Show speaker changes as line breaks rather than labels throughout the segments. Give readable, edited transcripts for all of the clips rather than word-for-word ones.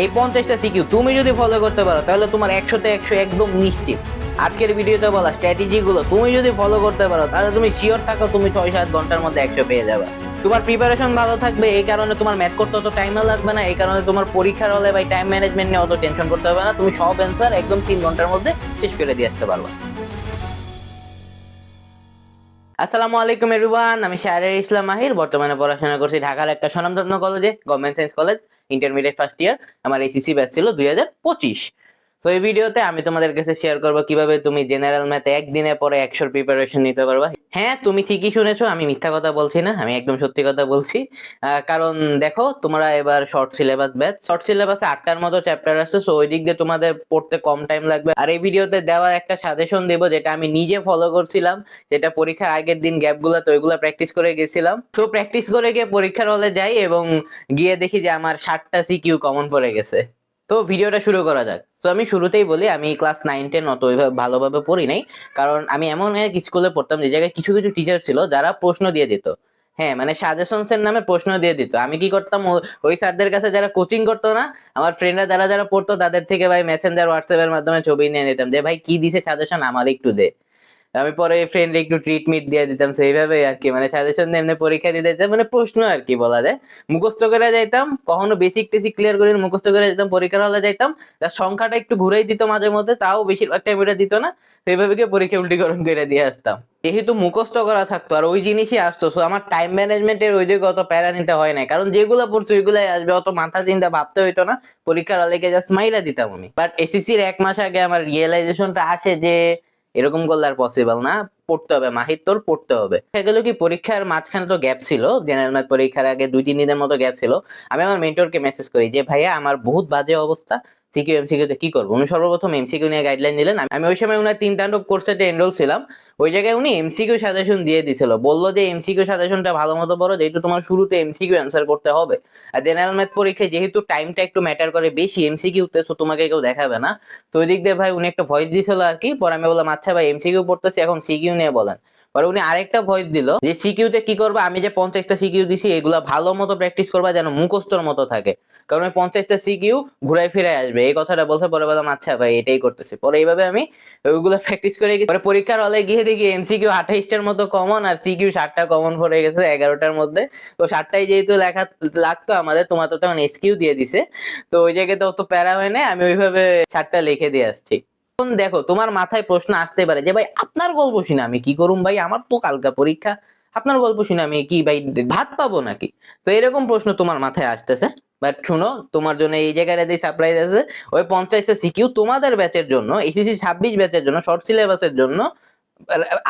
এই 50টা সিকিউ তুমি যদি ফলো করতে পারো তাহলে তোমার 100তে 100 একদম নিশ্চিত। আজকের ভিডিওতে বলা স্ট্র্যাটেজি গুলো তুমি যদি ফলো করতে পারো তাহলে তুমি শিওর থাকো তুমি 6-7 ঘন্টার মধ্যে 100 পেয়ে যাবে। তোমার প্রিপারেশন ভালো থাকবে, এই কারণে তোমার ম্যাথ করতে অত টাইমও লাগবে না, এই কারণে তোমার পরীক্ষার হলে ভাই টাইম ম্যানেজমেন্ট নিয়ে অত টেনশন করতে হবে না, তুমি সব অ্যান্সার একদম 3 ঘন্টার মধ্যে শেষ করে দিয়ে আসতে পারবে। আসসালামু আলাইকুম এভরিওয়ান, আমি শাহরিয়ার ইসলাম মাহির। বর্তমানে পড়াশোনা করছি ঢাকার একটা স্বনামধন্য কলেজে, government science college, intermediate first year. আমার এসিসি ব্যাচ ছিল 2025। তো এই ভিডিওতে আমি তোমাদের কাছে শেয়ার করব কিভাবে তুমি জেনারেল ম্যাথে একদিনে পরে 100 প্রিপারেশন নিতে পারবা। হ্যাঁ, তুমি ঠিকই শুনেছো, আমি মিথ্যা কথা বলছি না, আমি একদম সত্যি কথা বলছি। কারণ দেখো, তোমরা এবার শর্ট সিলেবাস ব্যাচ, শর্ট সিলেবাসে 8টার মতো চ্যাপ্টার আছে, সো ওই দিক দিয়ে তোমাদের পড়তে কম টাইম লাগবে। আর এই ভিডিওতে দেওয়া একটা সাজেশন দেব যেটা আমি নিজে ফলো করছিলাম, যেটা পরীক্ষার আগের দিন গ্যাপগুলোতে ওইগুলো প্র্যাকটিস করে গেছিলাম। সো প্র্যাকটিস করে গিয়ে পরীক্ষার হলে যাই এবং গিয়ে দেখি যে আমার 60টা সিকিউ কমন পড়ে গেছে। তো ভিডিওটা শুরু করা যাক। তো আমি শুরুতেই বলি, আমি ক্লাস 9-10 অত ওইভাবে ভালোভাবে পড়ি নাই, কারণ আমি এমন এক স্কুলে পড়তাম যে জায়গায় কিছু কিছু টিচার ছিল যারা প্রশ্ন দিয়ে দিত। হ্যাঁ, মানে সাজেশনস এর নামে প্রশ্ন দিয়ে দিত। আমি কি করতাম, ওই স্যারদের কাছে যারা কোচিং করতো না, আমার ফ্রেন্ডরা যারা যারা পড়তো তাদের থেকে ভাই মেসেঞ্জার হোয়াটসঅ্যাপ এর মাধ্যমে ছবি নিয়ে নিতাম যে ভাই কি দিছে সাজেশন আমার একটু দে। আমি পরে ফ্রেন্ডে একটু ট্রিটমেন্ট দিয়ে দিতাম, সেইভাবে আর কি, মানে সাজেশন এমনি পরীক্ষা দিতে যেতাম, মানে প্রশ্ন আর কি বলা যায়। মুখস্থ করে যাইতাম, কখনো বেসিক টেসিক ক্লিয়ার করে মুখস্থ করে যেতাম, পরীক্ষার হলে যাইতাম, তার সংখ্যাটা একটু ঘুরেই দিত মাঝে মধ্যে, তাও বেশিরভাগ টাইম এটা দিত না। সেইভাবে গিয়ে পরীক্ষা উল্টিকরণ করে দিয়ে আসতাম। যেহেতু মুখস্থ করা থাকতো আর ওই জিনিসই আসতো, সো আমার টাইম ম্যানেজমেন্টের ওই দিকে অত প্যারা নিতে হয় না, কারণ যেগুলো পড়ছি ওইগুলাই আসবে, অত মাথা চিন্তা ভাবতে হইতো না। পরীক্ষার হলে গিয়ে জাস্ট মাইরা দিতাম আমি। বাট এসএসসির 1 মাস আগে আমার রিয়েলাইজেশনটা আসে যে এরকম করলে আর পসিবল না, পড়তে হবে মাহির, তোর পড়তে হবে। সেগুলো কি, পরীক্ষার মাঝখানে তো গ্যাপ ছিল, জেনারেল ম্যাথ পরীক্ষার আগে 2-3 দিনের মতো গ্যাপ ছিল। আমি আমার মেন্টরকে মেসেজ করি যে ভাইয়া আমার বহুত বাজে অবস্থা, সিকিউ এমসিকিউ তে কি করবো। উনি সর্বপ্রথম এমসিকিউ নিয়ে গাইডলাইন দিলেন। আমি ওই সময় উনার 3 তাণ্ডব কোর্সেতে এনরোল ছিলাম। ওই জায়গায় উনি এমসিকিউ সাজেশন দিয়ে দিছিল, বললো যে এমসিকিউ সাজেশনটা ভালো মতো পড়ো, যেহেতু তোমার শুরুতে এমসিকিউ অ্যান্সার করতে হবে। আর জেনারেল ম্যাথ পরীক্ষায় যেহেতু টাইমটা একটু ম্যাটার করে বেশি এমসিকিউ তে, তো তোমাকে কেউ দেখাবে না। তো ওই দিক দিয়ে ভাই উনি একটা ভয়েস দিছিল আর কি। পরে আমি বললাম আচ্ছা ভাই এমসিকিউ পড়তেছি, এখন সিকিউ নিয়ে বলেন। পরে উনি আরেকটা ভয়েস দিল যে সিকিউ তে কি করবা, আমি যে 50টা সিকিউ দিছি এগুলা ভালো মতো প্র্যাকটিস করবা যেন মুখস্থর মতো থাকে, কারণ ওই 50টা সিকিউ ঘুরাই ফিরে আসবে, এই কথাটা বলছে। পরে বললাম আচ্ছা ভাই এটাই করতেছি। পরে এইভাবে আমি ওইগুলো প্র্যাকটিস করে গেছি। পরে পরীক্ষার হলে গিয়ে দেখি এমসিকিউ 28টার মতো কমন আর সিকিউ 60টা কমন পড়ে গেছে 11টার মধ্যে। তো 60টাই যেহেতু লেখা লাগতো আমাদের, তোমার তো তখন এসকিউ দিয়ে দিছে, তো ওই জায়গাতে অত প্যারা হয় না, আমি ওইভাবে 60টা লিখে দিয়ে আসছি। এখন দেখো, তোমার মাথায় প্রশ্ন আসতে পারে যে ভাই আপনার গল্প শুনে আমি কি করুম, ভাই আমার তো কালকা পরীক্ষা, আপনার গল্প শুনে আমি কি ভাই ভাত পাবো নাকি? তো এরকম প্রশ্ন তোমার মাথায় আসতেছে। বাট শুনো, তোমার জন্য এই জায়গাটাতে সারপ্রাইজ আছে। ওই 50টা সিকিউ তোমাদের ব্যাচের জন্য, এসএসসি 26 ব্যাচের জন্য, শর্ট সিলেবাসের জন্য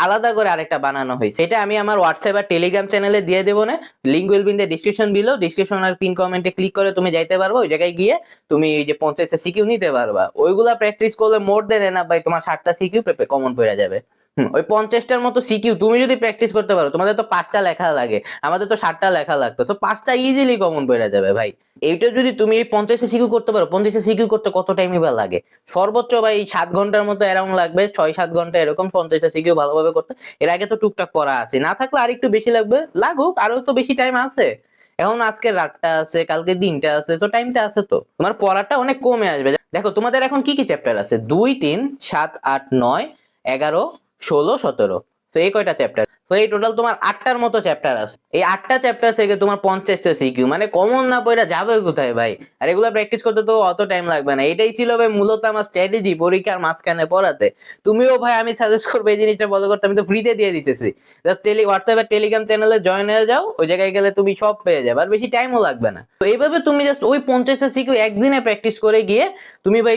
আলাদা করে আরেকটা বানানো হয়েছে। এটা আমি আমার হোয়াটসঅ্যাপ আর টেলিগ্রাম চ্যানেলে দিয়ে দেবো না, link will be in the description below. Description আর পিন কমেন্টে ক্লিক করে তুমি যাইতে পারবা, ওই জায়গায় গিয়ে তুমি এই যে 50টা সিকিউ নিতে পারবা। ওইগুলা প্র্যাকটিস করলে মোর দেন এনাফ ভাই, তোমার 60টা সিকিউ কমন পড়ে যাবে। ওই 50টার মতো সিকিউ তুমি যদি প্র্যাকটিস করতে পারো, তোমাদের তো 5টা লেখা লাগে, আমাদের তো 60টা লেখা লাগতো, তো 5টা ইজিলি কমন পড়ে যাবে ভাই। এইটা যদি তুমি এই 50টা সিকিউ করতে পারো, 50টা সিকিউ করতে কত টাইমই বা লাগে? সর্বোচ্চ ভাই 7 ঘন্টার মতো অ্যারাউন্ড লাগবে, 6-7 ঘন্টা এরকম 50টা সিকিউ ভালোভাবে করতে। এর আগে তো টুকটাক পড়া আছে, না থাকলে আর একটু বেশি লাগবে, লাগুক, আরো তো বেশি টাইম আছে। এখন আজকে রাতটা আছে, কালকে দিনটা আছে, তো টাইমটা আছে, তো তোমার পড়াটা অনেক কমে আসবে। দেখো তোমাদের এখন কি কি চ্যাপ্টার আছে, 2, 3, 7, 8, 9, 11, 16, 17। তো এই কয়টা চ্যাপ্টার, তো এই টোটাল তোমার 8টার মতো চ্যাপ্টার আছে। এই 8টা চ্যাপ্টার থেকে তোমার 50টা সিকিউ, মানে কমন না পড়া যাবে কোথায় ভাই? আর এগুলো প্র্যাকটিস করতে তো অত টাইম লাগবে না। এটাই ছিল ভাই মূলত আমার স্ট্র্যাটেজি পরীক্ষার মাঝখানে পড়াতে। তুমিও ভাই, আমি সাজেস্ট করবো এই জিনিসটা ফলো করতে, আমি তো ফ্রিতে দিয়ে দিতেছি। জাস্ট হোয়াটসঅ্যাপ আর টেলিগ্রাম চ্যানেলে জয়েন হয়ে যাও, ওই জায়গায় গেলে তুমি সব পেয়ে যাবে, আর বেশি টাইমও লাগবে না। তো এইভাবে তুমি জাস্ট ওই 50টা সিকিউ একদিনে প্র্যাকটিস করে গিয়ে তুমি ভাই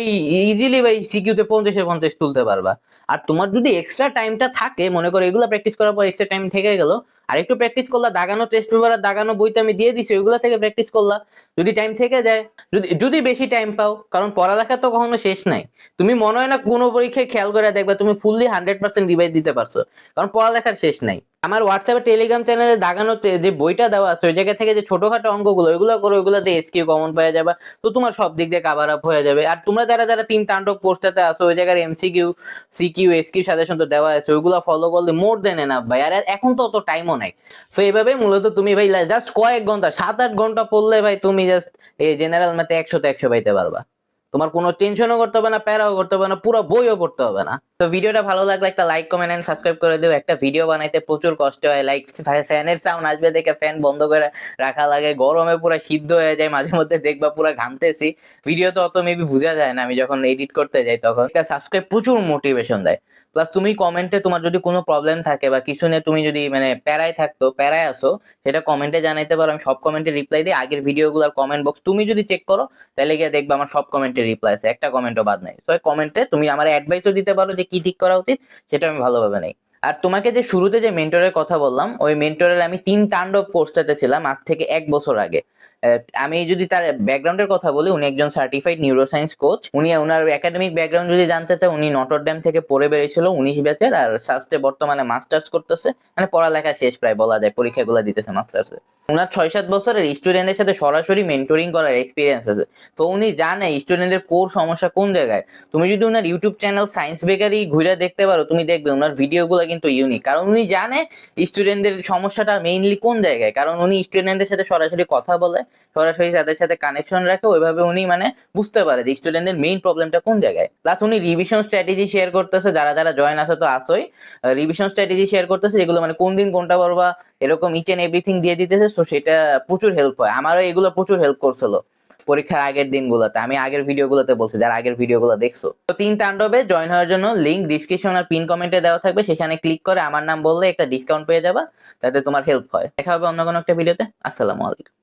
ইজিলি ভাই সিকিউতে 50-50 তুলতে পারবা। আর তোমার যদি এক্সট্রা টাইমটা থাকে, মনে করো এগুলো প্র্যাকটিস করার পর এক্সট্রা টাইম থেকে গেল, আর একটু প্র্যাকটিস করলা, দাগানো টেস্ট পেপার আর দাগানো বইতে আমি দিয়ে দিছি, ওইগুলো থেকে প্র্যাকটিস করলা, যদি টাইম থেকে যায়, যদি যদি বেশি টাইম পাও, কারণ পড়ালেখা তো কখনো শেষ নাই। তুমি মনে হয় না কোনো পরীক্ষায় খেয়াল করে দেখবে তুমি ফুললি 100% রিভাইজ দিতে পারছো, কারণ পড়ালেখার শেষ নাই। আমার হোয়াটসঅ্যাপে টেলিগ্রাম চ্যানেলে দাগানোতে যে বইটা দেওয়া আছে ওই জায়গা থেকে যে ছোটখাটো অঙ্কগুলো ওইগুলো করো, ওইগুলোতে এসকিউ কমন পেয়ে যাবে, তো তোমার সব দিক দিয়ে কাভার আপ হয়ে যাবে। আর তোমরা যারা যারা 3 তাণ্ডব কোর্সটাতে আসো ওই জায়গার এমসিকিউ সিকিউ এসকিউ সাজেশন তো দেওয়া আছে, ওইগুলো ফলো করলে মোর দেন এনাফ ভাই। আর এখন তো অত টাইমও নাই। তো এইভাবে মূলত তুমি ভাই জাস্ট কয়েক ঘন্টা 7-8 ঘন্টা পড়লে ভাই তুমি জাস্ট এই জেনারেল ম্যাথে 100 তে 100 পাইতে পারবা। তোমার কোনো টেনশনও করতে হবে না, প্যারাও করতে হবে না, পুরো বইও পড়তে হবে না। তো ভিডিওটা ভালো লাগলে একটা লাইক কমেন্ট এন্ড সাবস্ক্রাইব করে দিও। একটা ভিডিও বানাইতে প্রচুর কষ্ট হয়, লাইক ফ্যানের সাউন্ড আসবে দেখে ফ্যান বন্ধ করে রাখা লাগে, গরমে পুরো সিদ্ধ হয়ে যায়, মাঝে মধ্যে দেখবা পুরো ঘামতেছি। ভিডিও তো অত মেবি বোঝা যায় না, আমি যখন এডিট করতে যাই তখন একটা সাবস্ক্রাইব প্রচুর মোটিভেশন দেয়। প্লাস তুমি কমেন্টে তোমার যদি কোনো প্রবলেম থাকে বা কিছু নিয়ে তুমি যদি মানে প্যারায় আসো, সেটা কমেন্টে জানাইতে পারো, আমি সব কমেন্টে রিপ্লাই দিই। আগের ভিডিওগুলোর কমেন্ট বক্স তুমি যদি চেক করো তাহলে গিয়ে দেখবা আমার সব কমেন্টে রিপ্লাই আছে, একটা কমেন্টও বাদ নাই। তো কমেন্টে তুমি আমার অ্যাডভাইসও দিতে পারো যে কি ঠিক করা উচিত, সেটা আমি ভালোভাবে নেই। আর তোমাকে যে শুরুতে যে মেন্টরের কথা বললাম, ওই মেন্টরের আমি 3 তাণ্ডব কোর্সটাতে ছিলাম আজ থেকে 1 বছর আগে। আমি যদি তার ব্যাকগ্রাউন্ডের কথা বলি, উনি একজন সার্টিফাইড নিউরোসায়েন্স কোচ। উনি ওনার একাডেমিক ব্যাকগ্রাউন্ড যদি জানতে চাও, উনি নটরডেম থেকে পড়ে বেরিয়েছিল 19 ব্যাচের, আর সাস্টে বর্তমানে মাস্টার্স করতেছে, মানে পড়ালেখা শেষ প্রায় বলা যায়, পরীক্ষাগুলো দিতেছে মাস্টার্সে। ওনার 6-7 বছরের স্টুডেন্টের সাথে সরাসরি মেন্টরিং করার এক্সপিরিয়েন্স আছে। তো উনি জানে স্টুডেন্টের কোর সমস্যা কোন জায়গায়। তুমি যদি ওনার ইউটিউব চ্যানেল সায়েন্স বেকারি ঘুরে দেখতে পারো, তুমি দেখবে ওনার ভিডিওগুলো কিন্তু ইউনিক, কারণ উনি জানে স্টুডেন্টদের সমস্যাটা মেইনলি কোন জায়গায়। কারণ উনি স্টুডেন্টদের সাথে সরাসরি কথা বলে, সরাসরি তাদের সাথে কানেকশন রাখে, ওইভাবে উনি মানে বুঝতে পারে যে স্টুডেন্টের মেইন প্রবলেমটা কোন জায়গায়। প্লাস উনি রিভিশন স্ট্র্যাটেজি শেয়ার করতেছে, যারা যারা জয়েন আছে তো আসোই, রিভিশন স্ট্র্যাটেজি শেয়ার করতেছে, যেগুলো মানে কোন দিন কোনটা পড়বা এরকম ইচ এন্ড এভরিথিং দিয়ে দিতেছে। তো সেটা প্রচুর হেল্প হয়, আমারও এগুলো প্রচুর হেল্প করছিল পরীক্ষার আগের দিনগুলোতে। আমি আগের ভিডিওগুলোতে বলছি, যারা আগের ভিডিওগুলো দেখছো। তো 3 তাণ্ডবে জয়েন হওয়ার জন্য লিংক ডিসক্রিপশন আর পিন কমেন্টে দেওয়া থাকবে, সেখানে ক্লিক করে আমার নাম বললে একটা ডিসকাউন্ট পেয়ে যাবা, যাতে তোমার হেল্প হয়। দেখা হবে অন্য কোনো একটা ভিডিওতে। আসসালামু আলাইকুম।